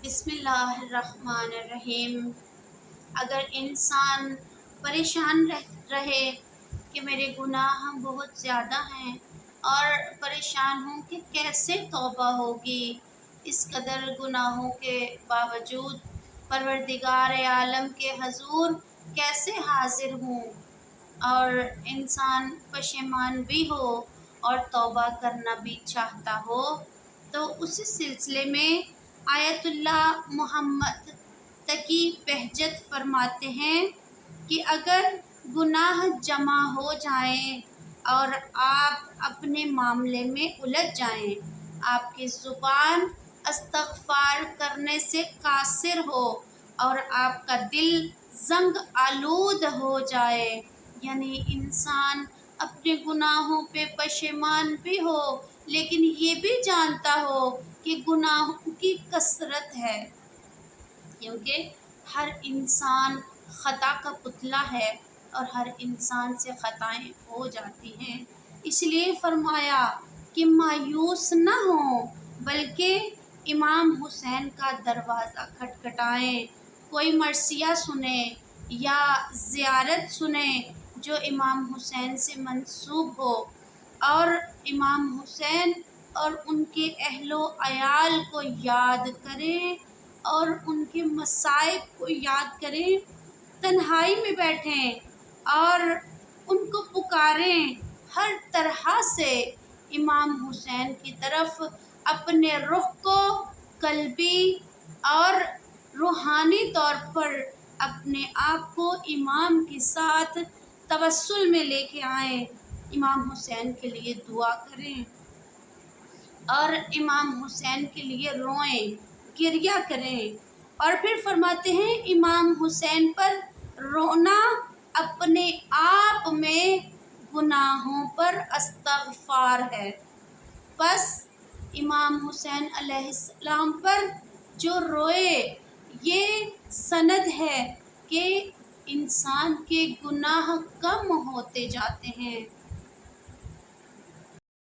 بسم اللہ الرحمن الرحیم۔ اگر انسان پریشان رہے کہ میرے گناہ بہت زیادہ ہیں اور پریشان ہوں کہ کیسے توبہ ہوگی، اس قدر گناہوں کے باوجود پروردگار عالم کے حضور کیسے حاضر ہوں، اور انسان پشیمان بھی ہو اور توبہ کرنا بھی چاہتا ہو، تو اسی سلسلے میں آیت اللہ محمد تقی بہجت فرماتے ہیں کہ اگر گناہ جمع ہو جائیں اور آپ اپنے معاملے میں الجھ جائیں، آپ کی زبان استغفار کرنے سے قاصر ہو اور آپ کا دل زنگ آلود ہو جائے، یعنی انسان اپنے گناہوں پہ پشیمان بھی ہو لیکن یہ بھی جانتا ہو کہ گناہوں کی کثرت ہے، کیونکہ ہر انسان خطا کا پتلا ہے اور ہر انسان سے خطائیں ہو جاتی ہیں۔ اس لیے فرمایا کہ مایوس نہ ہوں بلکہ امام حسین کا دروازہ کھٹکھٹائیں، کوئی مرثیہ سنیں یا زیارت سنیں جو امام حسین سے منسوب ہو، اور امام حسین اور ان کے اہل و عیال کو یاد کریں اور ان کے مصائب کو یاد کریں، تنہائی میں بیٹھیں اور ان کو پکاریں، ہر طرح سے امام حسین کی طرف اپنے رخ کو قلبی اور روحانی طور پر اپنے آپ کو امام کے ساتھ توسل میں لے کے آئیں، امام حسین کے لیے دعا کریں اور امام حسین کے لیے روئیں، گریہ کریں۔ اور پھر فرماتے ہیں امام حسین پر رونا اپنے آپ میں گناہوں پر استغفار ہے، بس امام حسین علیہ السلام پر جو روئے یہ سند ہے کہ انسان کے گناہ کم ہوتے جاتے ہیں۔